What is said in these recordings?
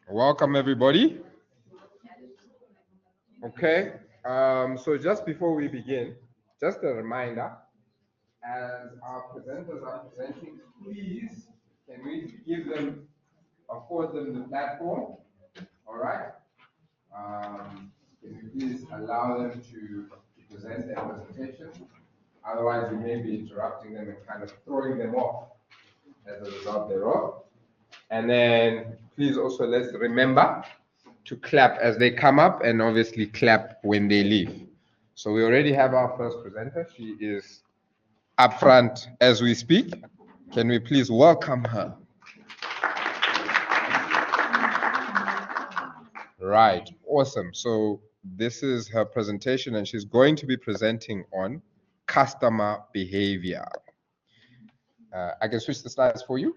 Welcome, everybody. Okay, so just before we begin, just a reminder, as our presenters are presenting, please, can we afford them the platform? All right. Can you please allow them to present their presentation? Otherwise, we may be interrupting them and kind of throwing them off as a result thereof. And then please also let's remember to clap as they come up and obviously clap when they leave. So we already have our first presenter. She is up front as we speak. Can we please welcome her? Right, awesome. So this is her presentation and she's going to be presenting on customer behavior. I can switch the slides for you.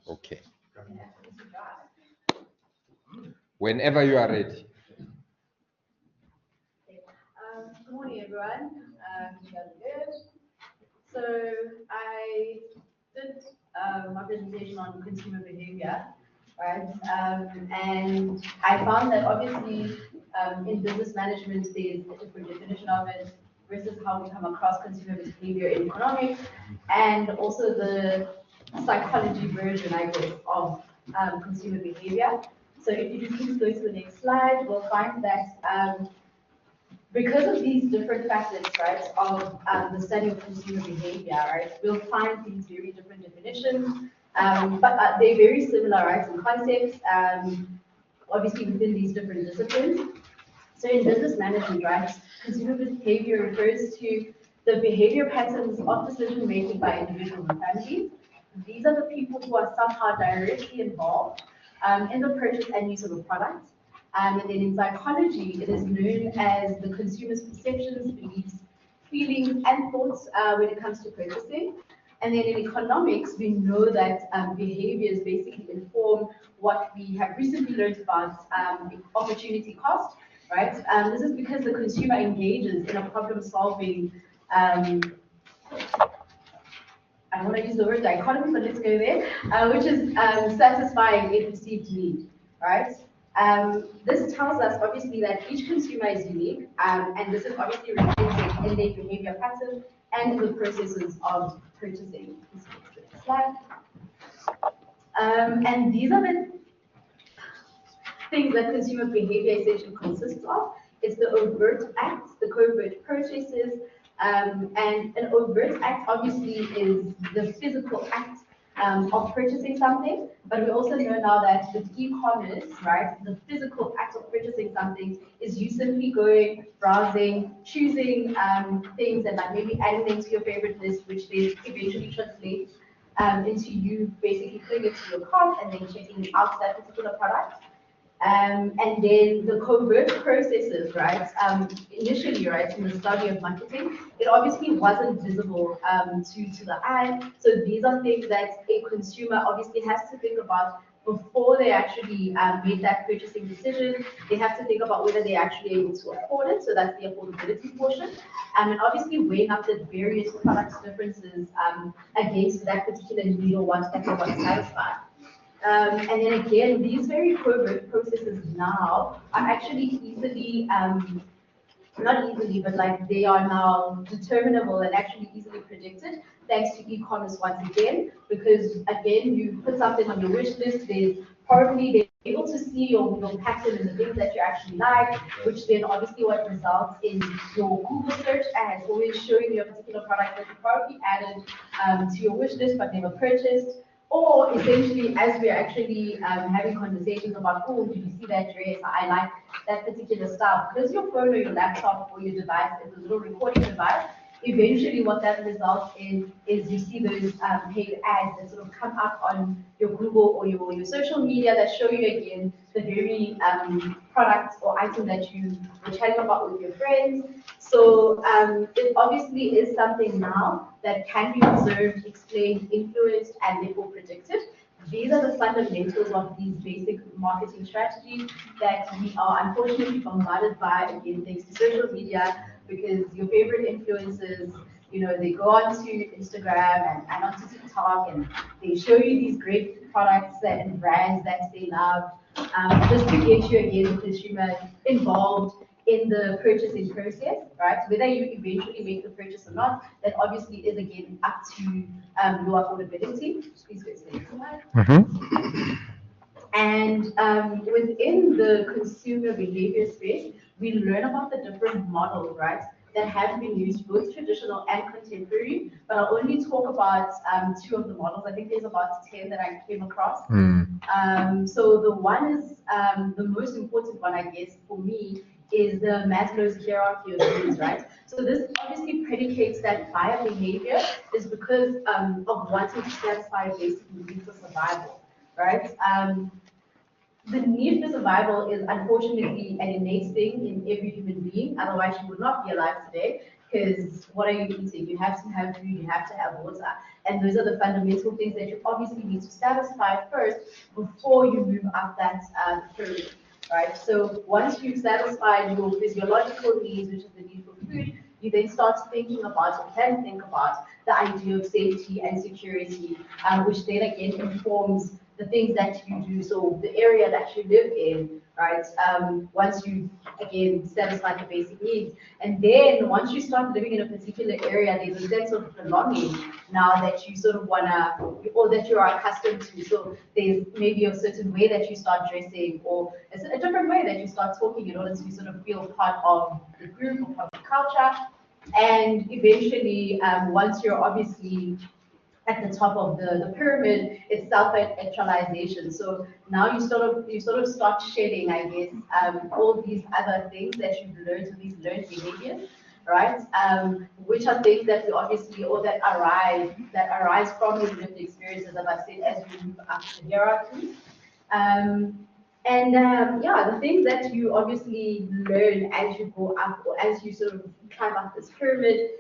Okay. Whenever you are ready. Good morning, everyone. You guys are good. So I did my presentation on consumer behavior, right? And I found that obviously in business management, there's a different definition of it versus how we come across consumer behavior in economics, and also the psychology version, I guess, of consumer behavior. So if you just please go to the next slide, we'll find that because of these different facets, right, of the study of consumer behavior, right, we'll find these very different definitions, but they're very similar, right, in concepts, obviously within these different disciplines. So in business management, right, consumer behavior refers to the behavior patterns of decision making by individuals and families. These are the people who are somehow directly involved in the purchase and use of a product. And then in psychology, it is known as the consumer's perceptions, beliefs, feelings, and thoughts when it comes to purchasing. And then in economics, we know that behaviors basically inform what we have recently learned about opportunity cost, right? This is because the consumer engages in a problem-solving I don't want to use the word dichotomy, but let's go there, which is satisfying a perceived need, right? This tells us obviously that each consumer is unique, and this is obviously reflected in their behavior pattern and in the processes of purchasing. Next slide. And these are the things that consumer behavior essentially consists of. It's the overt acts, the covert purchases, and an overt act obviously is the physical act of purchasing something, but we also know now that with e-commerce, right, the physical act of purchasing something is you simply going, browsing, choosing things and like maybe adding them to your favorite list, which then eventually translates into you basically putting it to your cart and then checking out that particular product. And then the covert processes, right? Initially, right, in the study of marketing, it obviously wasn't visible to the eye. So these are things that a consumer obviously has to think about before they actually made that purchasing decision. They have to think about whether they're actually able to afford it. So that's the affordability portion. And obviously weighing up the various products differences against that particular need or want that they want to satisfy. And then again, these very covert processes now are actually easily, not easily, but like they are now determinable and actually easily predicted thanks to e-commerce once again, because again, you put something on your wish list, there's probably they're able to see your pattern and the things that you actually like, which then obviously what results in your Google search ads always showing you a particular product that you probably added to your wish list but never purchased. Or essentially, as we're actually having conversations about, oh, did you see that dress? I like that particular style. Because your phone or your laptop or your device is a little recording device, eventually what that results in is you see those paid ads that sort of come up on your Google or your social media that show you again the very product or item that you were chatting about with your friends. So it obviously is something now that can be observed, explained, influenced, and therefore predicted. These are the fundamentals of these basic marketing strategies that we are unfortunately bombarded by, again, thanks to social media, because your favorite influencers, you know, they go onto Instagram and onto TikTok and they show you these great products and brands that they love, just to get you again, the consumer, involved in the purchasing process, right? Whether you eventually make the purchase or not, that obviously is again up to your affordability. Please go to the next slide. And within the consumer behavior space, we learn about the different models, right, that have been used, both traditional and contemporary. But I'll only talk about two of the models. I think there's about 10 that I came across. So the one is the most important one, I guess, for me, is the Maslow's hierarchy of needs, right? So this obviously predicates that buyer behavior is because of wanting to satisfy basic needs for survival, right? The need for survival is unfortunately an innate thing in every human being. Otherwise, you would not be alive today. Because what are you eating? You have to have food, you have to have water. And those are the fundamental things that you obviously need to satisfy first before you move up that pyramid, right? So once you've satisfied your physiological needs, which is the need for food, you then start thinking about or can think about the idea of safety and security, which then again informs the things that you do. So the area that you live in, right? Once you again satisfy the basic needs, and then once you start living in a particular area, there's a sense of belonging now that you sort of wanna, or that you are accustomed to. So there's maybe a certain way that you start dressing, or a different way that you start talking in order to sort of feel part of the group or part of the culture. And eventually, once you're obviously at the top of the pyramid, it's self-actualization. So now you sort of start shedding, I guess, all these other things that you've learned, so these learned behaviors, right? Which are things that we obviously, or that arise from your lived experiences, as I said, as you move up the hierarchy. Yeah, the things that you obviously learn as you go up, or as you sort of climb up this pyramid,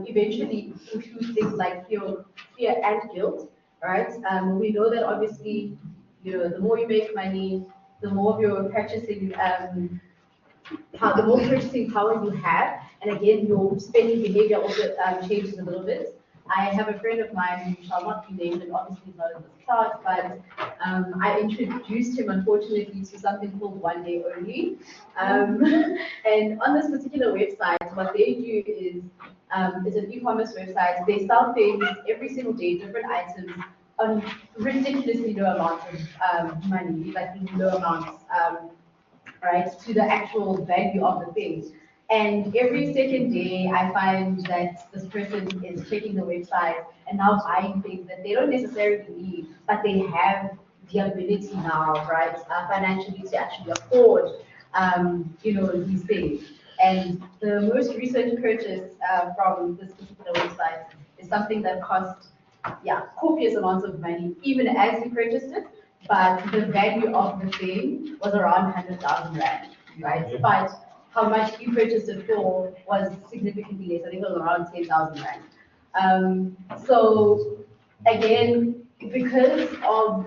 eventually include things like fear and guilt, right? We know that obviously, the more you make money, the more of your purchasing, the more purchasing power you have, and again, your spending behavior also changes a little bit. I have a friend of mine who shall not be named, and obviously not in this class, but I introduced him, unfortunately, to something called One Day Only. And on this particular website, what they do is, it's an e-commerce website. They sell things every single day, different items, on ridiculously low amounts of money, like low amounts, right, to the actual value of the thing. And every second day, I find that this person is checking the website and now buying things that they don't necessarily need, but they have the ability now, right, financially to actually afford, these things. And the most recent purchase from this particular website is something that cost, copious amounts of money, even as he purchased it. But the value of the thing was around 100,000 rand, right? But how much he purchased it for was significantly less. I think it was around 10,000 rand. So again, because of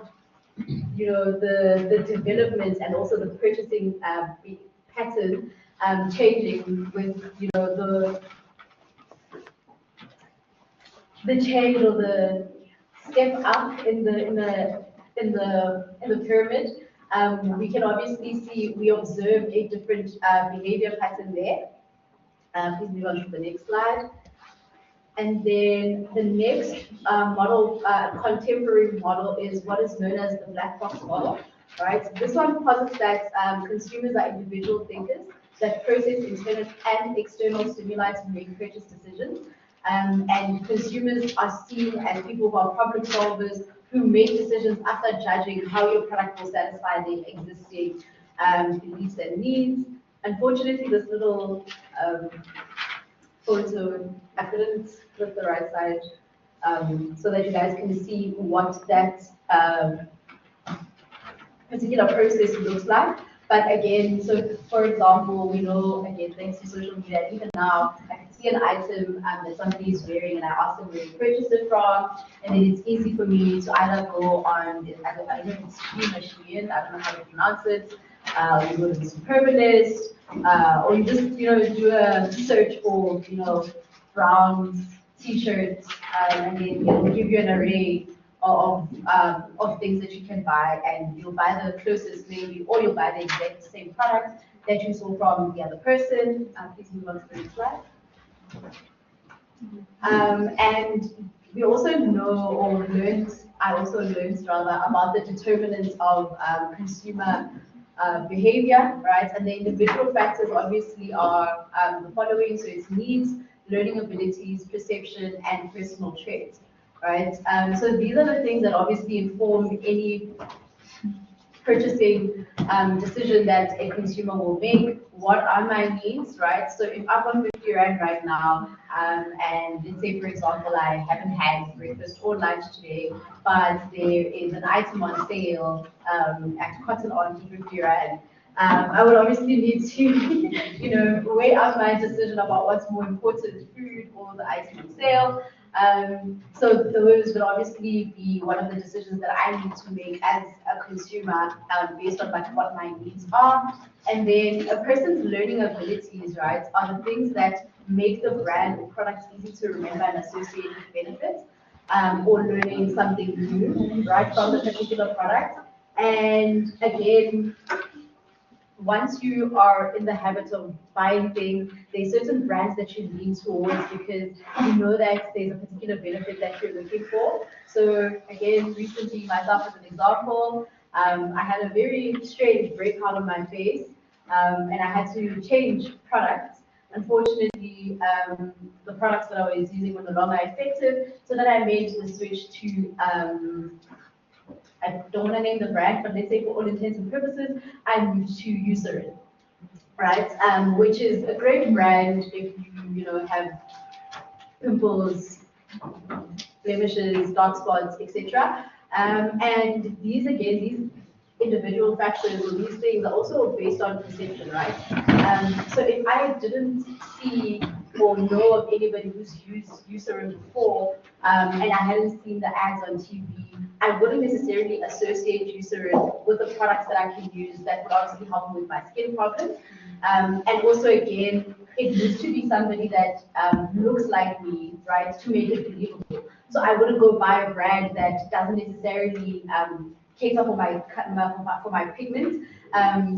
the development and also the purchasing pattern changing with the change or the step up in the pyramid, we can obviously see, we observe a different behavior pattern there. Please move on to the next slide. And then the next model, contemporary model, is what is known as the black box model, right? This one posits that consumers are individual thinkers that process internal and external stimuli to make purchase decisions. And consumers are seen as people who are problem solvers, who make decisions after judging how your product will satisfy their existing beliefs and needs. Unfortunately, this little photo, I couldn't flip the right side so that you guys can see what that particular process looks like. But again, so for example, we know, again, thanks to social media, even now, I can see an item that somebody is wearing and I ask them where you purchased it from, and then it's easy for me to either go on, I don't know if it's Shein or Shein, I don't know how to pronounce it, you go to the Superbalist, or you just, do a search for, brown t-shirts, and then it'll give you an array of things that you can buy, and you'll buy the closest maybe, or you'll buy the exact same product that you saw from the other person. Please move on to the next slide. And we also know, or learned, I also learned rather, about the determinants of consumer behavior, right? And the individual factors obviously are the following. So it's needs, learning abilities, perception, and personal traits, right? So these are the things that obviously inform any purchasing decision that a consumer will make. What are my needs, right? So if I'm on 50 Rand right now, and let's say, for example, I haven't had breakfast or lunch today, but there is an item on sale at Cotton On for 50 Rand, I would obviously need to, weigh out my decision about what's more important, food or the item on sale. So those would obviously be one of the decisions that I need to make as a consumer, based on like what my needs are. And then a person's learning abilities, right, are the things that make the brand or product easy to remember and associate with benefits, or learning something new, right, from the particular product. And again, once you are in the habit of buying things, there's certain brands that you lean towards because you know that there's a particular benefit that you're looking for. So again, recently, myself as an example, I had a very strange breakout on my face, and I had to change products. Unfortunately, the products that I was using were no longer effective, so then I made the switch to I don't want to name the brand, but let's say for all intents and purposes, I moved to Eucerin, right? Which is a great brand if you have pimples, blemishes, dark spots, etc. And these individual factors or these things are also based on perception, right? So if I didn't see or know of anybody who's used Eucerin before, and I hadn't seen the ads on TV, I wouldn't necessarily associate Eucerin with the products that I can use that would obviously help me with my skin problems. And also, again, it needs to be somebody that looks like me, right, to make it believable. So I wouldn't go buy a brand that doesn't necessarily cater for my pigment.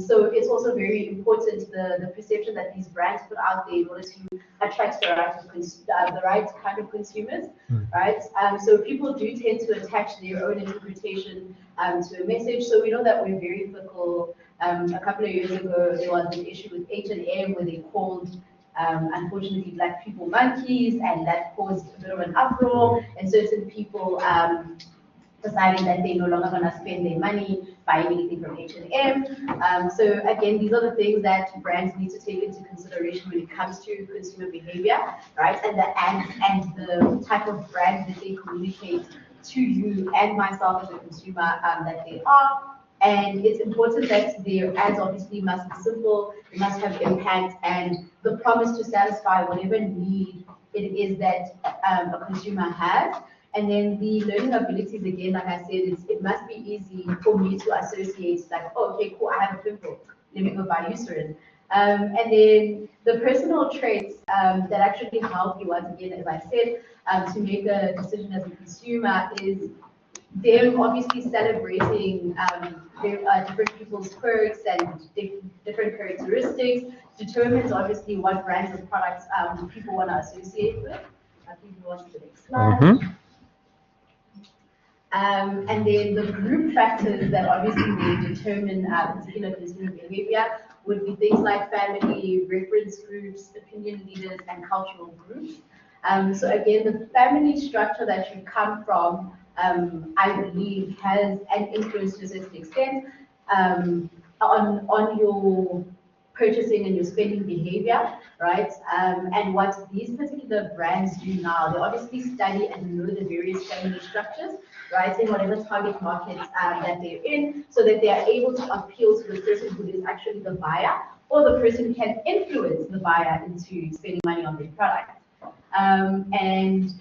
So it's also very important the perception that these brands put out there in order to attract the right kind of consumers, right? So people do tend to attach their own interpretation to a message. So we know that we're very fickle. A couple of years ago, there was an issue with H&M where they called unfortunately black people monkeys, and that caused a bit of an uproar, and certain people deciding that they're no longer going to spend their money buying anything from H&M. So again, these are the things that brands need to take into consideration when it comes to consumer behavior, right? And the ads and the type of brand that they communicate to you and myself as a consumer that they are. And it's important that their ads obviously must be simple, they must have impact, and the promise to satisfy whatever need it is that a consumer has. And then the learning abilities, again, like I said, it must be easy for me to associate, like, oh, okay, cool, I have a pimple, let me go buy Eucerin. And then the personal traits that actually help you, once again, as I said, to make a decision as a consumer is them obviously celebrating different people's quirks and different characteristics, determines obviously what brands of products people want to associate with. I think we want to the next slide. And then the group factors that obviously will determine particular consumer behavior would be things like family, reference groups, opinion leaders, and cultural groups. So again, the family structure that you come from, I believe, has an influence to a certain extent on your purchasing and your spending behavior, right? And what these particular brands do now, they obviously study and know the various family structures, right, in whatever target market that they're in, so that they are able to appeal to the person who is actually the buyer, or the person who can influence the buyer into spending money on their product. And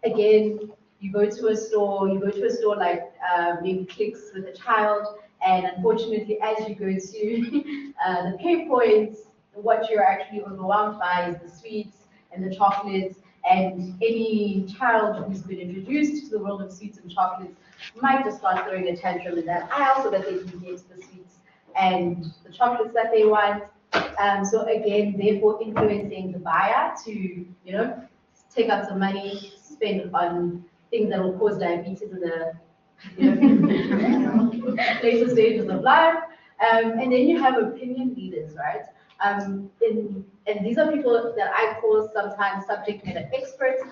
again, you go to a store like maybe Clicks with a child, and unfortunately, as you go to the pay points, what you're actually overwhelmed by is the sweets and the chocolates and any child who's been introduced to the world of sweets and chocolates might just start throwing a tantrum in that aisle so that they can get the sweets and the chocolates that they want. So again, therefore influencing the buyer to, take out some money, spend it on things that will cause diabetes in the later stages of life. And then you have opinion leaders, right? And these are people that I call sometimes subject matter experts.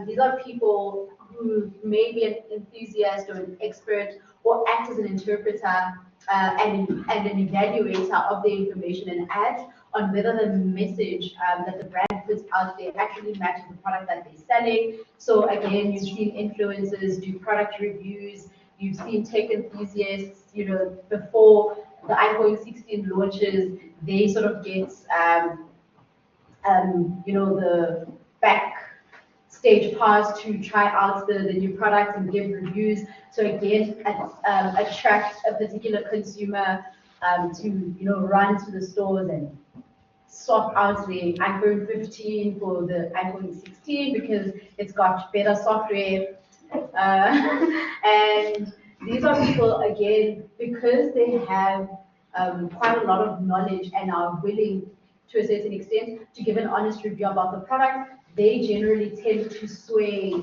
These are people who may be an enthusiast or an expert or act as an interpreter and an evaluator of the information and ads on whether the message that the brand puts out there actually matches the product that they're selling. So again, you've seen influencers do product reviews, you've seen tech enthusiasts, before the iPhone 16 launches, they sort of get, the backstage pass to try out the new products and give reviews. So again, attract a particular consumer to, run to the stores and swap out the iPhone 15 for the iPhone 16 because it's got better software. And these are people, again, because they have quite a lot of knowledge and are willing, to a certain extent, to give an honest review about the product, they generally tend to sway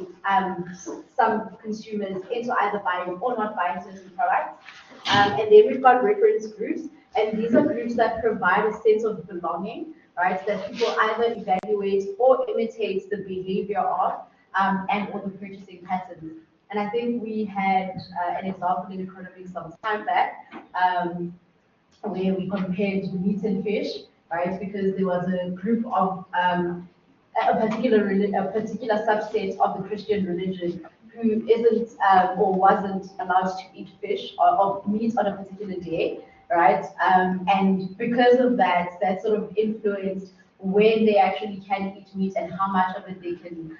some consumers into either buying or not buying certain products. And then we've got reference groups, and these are groups that provide a sense of belonging, right? That people either evaluate or imitate the behavior of and or the purchasing patterns. And I think we had an example in economics some time back where we compared meat and fish, right? Because there was a group of a particular subset of the Christian religion who isn't or wasn't allowed to eat fish or meat on a particular day, right? And because of that, that sort of influenced when they actually can eat meat and how much of it they can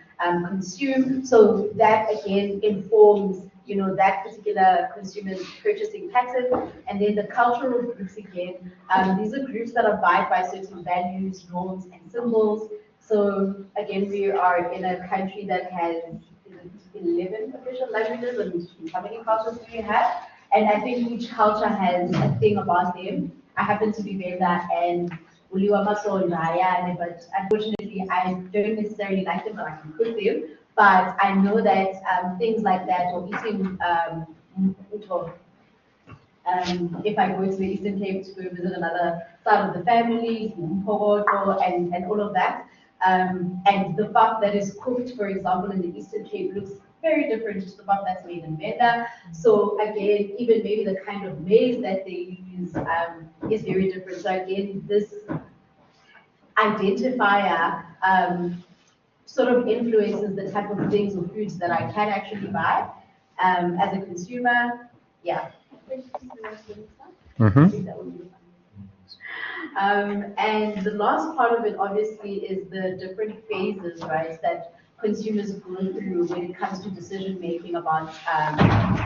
consume. So that again informs, that particular consumer's purchasing pattern. And then the cultural groups again, these are groups that abide by certain values, norms, and symbols. So again, we are in a country that has 11 official languages, and how many cultures do you have? And I think each culture has a thing about them. I happen to be Venda and Uliwa Maso and Rayane, but unfortunately I don't necessarily like them, but I can cook them. But I know that things like that, or eating if I go to the Eastern Cape to go visit another side of the family, Mpogoto, and all of that. And the fact that is cooked, for example, in the Eastern Cape looks very different to the fact that's made in Venda. So again, even maybe the kind of maize that they use is very different. So again, this identifier sort of influences the type of things or foods that I can actually buy as a consumer. Yeah. And the last part of it, obviously, is the different phases, right, that consumers go through when it comes to decision making about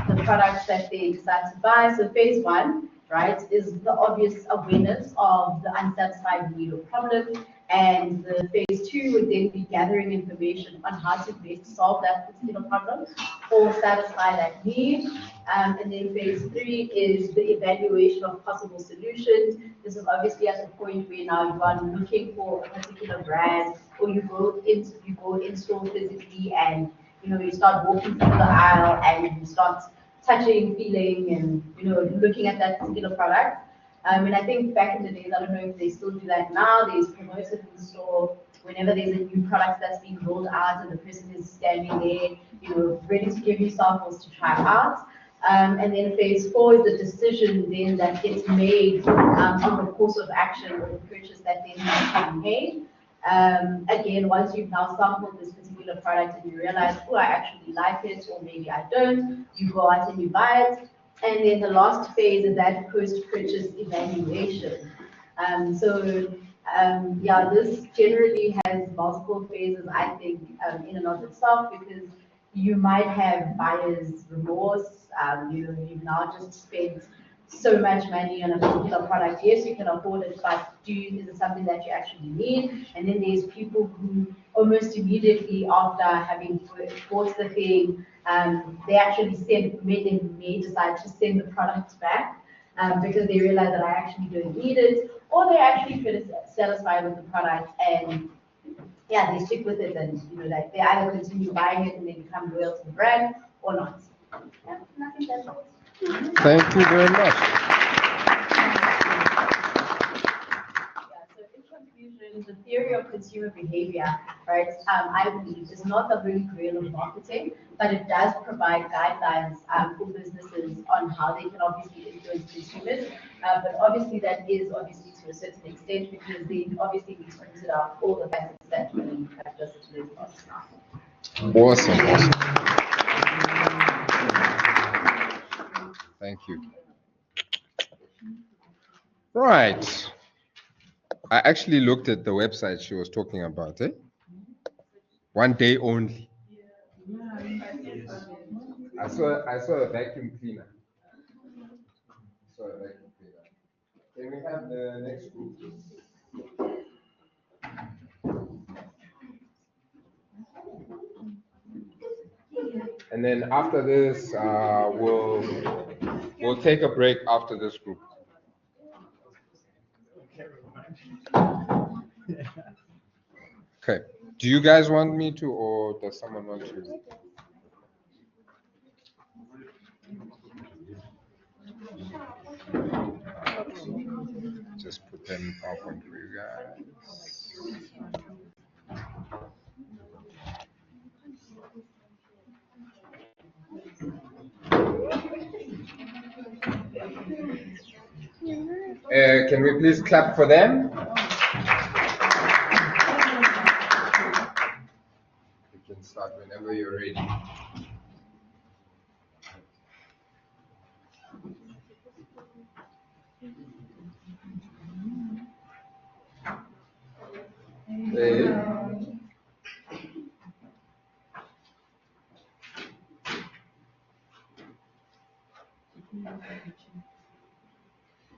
the products that they decide to buy. So phase one, right, is the obvious awareness of the unsatisfied need or problem. And the phase two would then be gathering information on how to best solve that particular problem or satisfy that need. And then phase three is the evaluation of possible solutions. This is obviously at the point where now you are looking for a particular brand, or you go in store physically and you start walking through the aisle and you start touching, feeling, and looking at that particular product. And I think back in the days, I don't know if they still do that now, there's promoters in the store whenever there's a new product that's being rolled out and the person is standing there, ready to give you samples to try out. And then phase four is the decision then that gets made on the course of action or the purchase that then needs to be made. Again, once you've now sampled this particular product and you realize, oh, I actually like it, or maybe I don't, you go out and you buy it. And then the last phase is that post-purchase evaluation. Yeah, this generally has multiple phases, I think, in and of itself, because you might have buyer's remorse. You've now just spent so much money on a particular product. Yes, you can afford it, but is it something that you actually need? And then there's people who almost immediately after having bought the thing, they actually may decide to send the product back because they realize that I actually don't need it, or they're actually pretty satisfied with the product and yeah, they stick with it and like they either continue buying it and they become loyal to the brand or not. Yeah, nothing that's all. Thank you very much. Yeah, so in conclusion, the theory of consumer behavior, right, I believe is not the holy grail of marketing, but it does provide guidelines for businesses on how they can obviously influence consumers. But obviously that is obviously to a certain extent because they obviously need to consider all the factors that we have just listed now. Awesome, awesome. Thank you. Right. I actually looked at the website she was talking about, eh? One day only. I saw a vacuum cleaner. Can we have the next group? And then after this, we'll take a break after this group. Okay. Do you guys want me to, or does someone want to? Just put them in PowerPoint for you guys. Can we please clap for them? You can start whenever you're ready.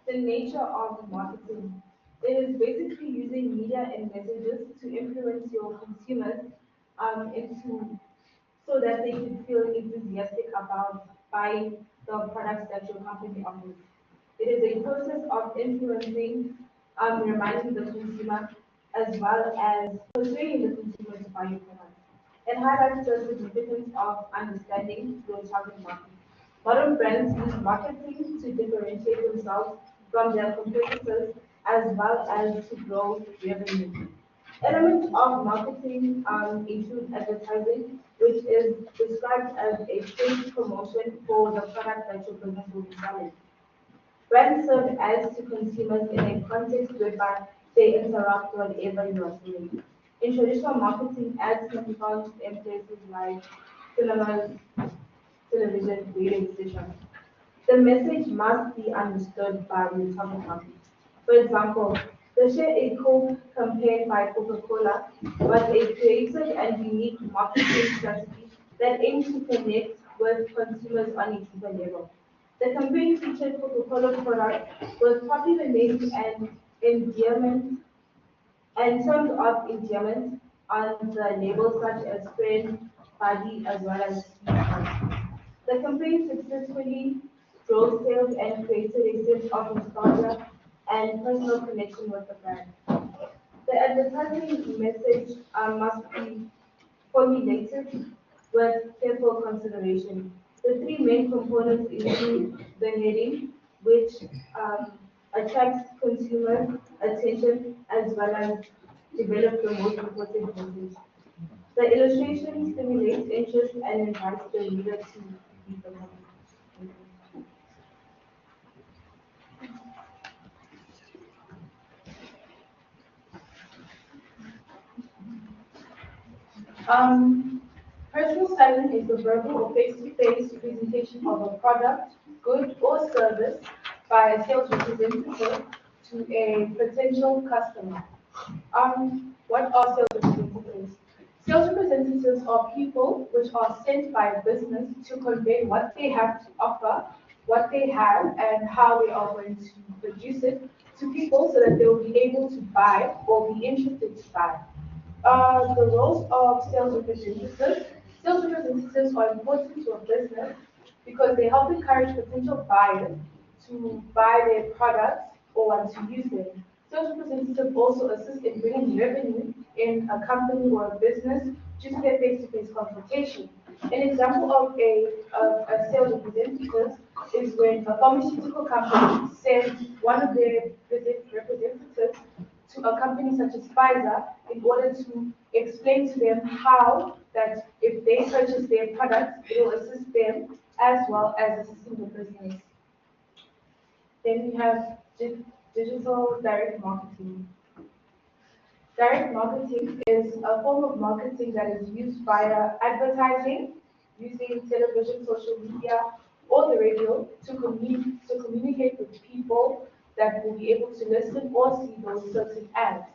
The nature of marketing. It is basically using media and messages to influence your consumers into so that they can feel enthusiastic about buying the products that your company offers. It is a process of influencing, reminding the consumer as well as persuading the consumer to buy your product. It highlights the significance of understanding your target market. Modern brands use marketing to differentiate themselves from their competitors as well as to grow revenue. Elements of marketing include advertising, which is described as a paid promotion for the product that your business will be selling. Brands serve ads to consumers in a context whereby they interrupt whatever you are selling. In traditional marketing, ads can be found in places like cinemas, television, radio stations. The message must be understood by the target market. For example, the Share a Coke campaign by Coca-Cola was a creative and unique marketing strategy that aimed to connect with consumers on a deeper level. The campaign featured Coca-Cola products with popular names and endearment and terms of endearment on the label such as friend, buddy, as well as sweetheart. The campaign successfully drove sales and created a sense of nostalgia and personal connection with the brand. The advertising message must be formulated with careful consideration. The three main components include the heading, which attracts consumer attention as well as develop the most important message. The illustration stimulates interest and invites the reader to read the content. Personal styling is the verbal or face-to-face presentation of a product, good, or service by a sales representative to a potential customer. What are sales representatives? Sales representatives are people which are sent by a business to convey what they have to offer, what they have, and how they are going to produce it to people so that they will be able to buy or be interested to buy. The roles of sales representatives. Sales representatives are important to a business because they help encourage potential buyers to buy their products or want to use them. Sales representatives also assist in bringing revenue in a company or a business due to their face-to-face consultation. An example of a sales representative is when a pharmaceutical company sends one of their representatives to a company such as Pfizer in order to explain to them how that if they purchase their products, it will assist them as well as assisting the business. Then we have digital direct marketing. Direct marketing is a form of marketing that is used via advertising, using television, social media, or the radio to communicate with people that will be able to listen or see those certain ads.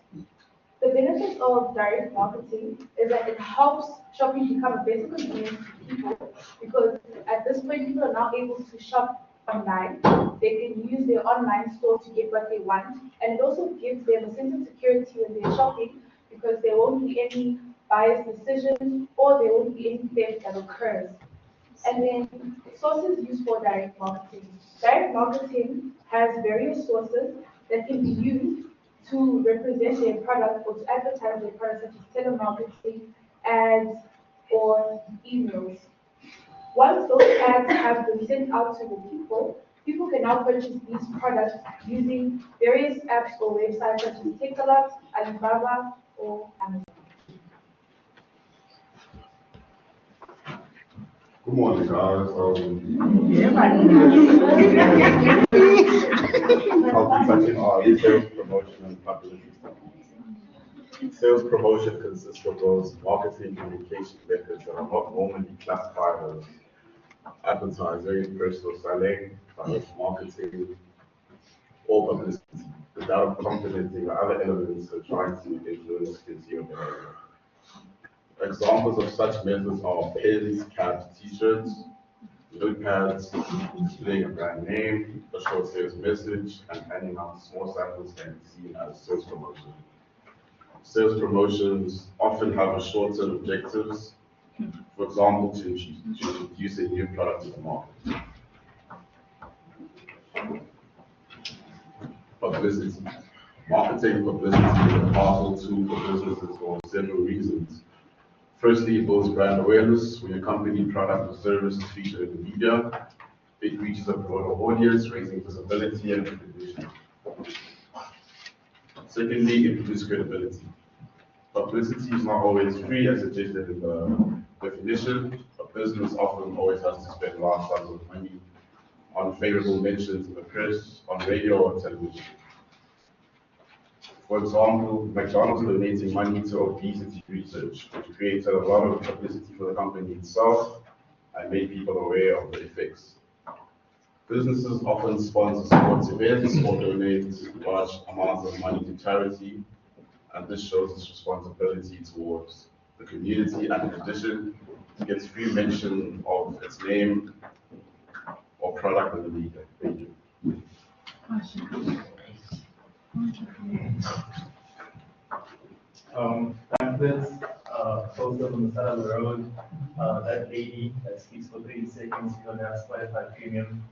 The benefits of direct marketing is that it helps shopping become a better convenience to people because at this point people are now able to shop online. They can use their online store to get what they want, and it also gives them a sense of security when they're shopping because there won't be any biased decisions or there won't be any theft that occurs. And then sources used for direct marketing. Direct marketing has various sources that can be used to represent their product or to advertise their product, such as telemarketing, ads, or emails. Once those ads have been sent out to the people, people can now purchase these products using various apps or websites such as Takealot, Alibaba, or Amazon. Good morning, guys. I'll be touching on sales promotion and publicity. Sales promotion consists of those marketing communication methods that are not normally classified as advertising, personal selling, direct marketing, or publicity, without complementing other elements that try to influence consumer behavior. Examples of such methods are pins, caps, t-shirts, notepads, displaying a brand name, a short sales message, and handing out small samples can be seen as sales promotion. Sales promotions often have a short-term objectives, for example, to introduce a new product to the market. Publicity. Marketing publicity is a powerful tool for businesses for several reasons. Firstly, it builds brand awareness. When your company, product, or service is featured in the media, it reaches a broader audience, raising visibility and recognition. Secondly, it boosts credibility. Publicity is not always free, as suggested in the definition. A business often always has to spend large sums of money on favorable mentions in the press, on radio, or television. For example, McDonald's donating money to obesity research, which created a lot of publicity for the company itself and made people aware of the effects. Businesses often sponsor sports events or donate large amounts of money to charity, and this shows its responsibility towards the community, and in addition, it gets free mention of its name or product in the media. Thank you. Pamphlets, posters on the side of the road, that lady that speaks for 30 seconds, you don't have Spotify Premium.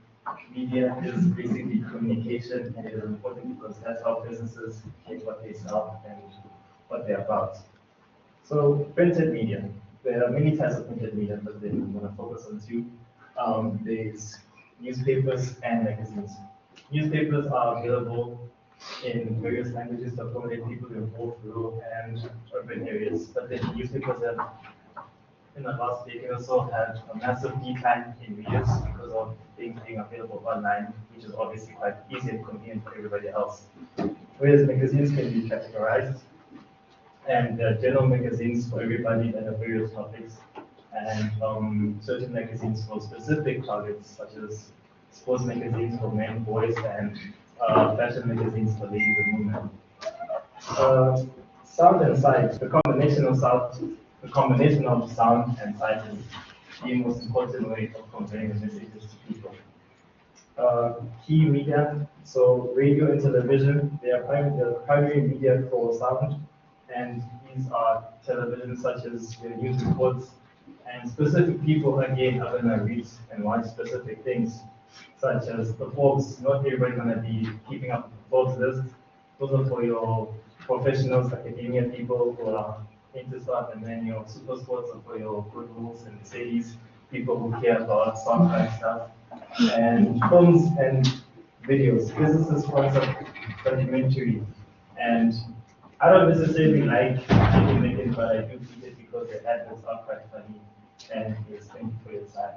Media is basically communication, and it is important because that's how businesses get what they sell and what they're about. So, printed media. There are many types of printed media, but then we want to focus on two. There's newspapers and magazines. Newspapers are available in various languages to accommodate people in both rural and urban areas. But the newspapers have, in the last decade or so, had a massive decline in readers because of things being available online, which is obviously quite easy and convenient for everybody else. Whereas magazines can be categorized, and there are general magazines for everybody that have various topics, and certain magazines for specific targets, such as sports magazines for men, boys, and fashion magazines for ladies and women. Sound and sight, the combination of sound and sight is the most important way of conveying messages to people. Key media, so radio and television, they are primary media for sound, and these are television such as your news reports, and specific people again are gonna read and watch specific things, such as the Forbes. Not everybody gonna be keeping up with the Forbes list. Those are for your professionals, academia people who are into stuff, and then your super sports are for your good rules and cities, people who care about soccer and stuff, and films and videos. This is a sponsored documentary, and I don't necessarily like taking it, but I do keep it because the adverts are quite funny, and yes, thank you for your time.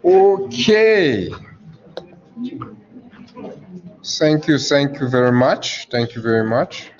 Okay. Thank you very much. Thank you very much.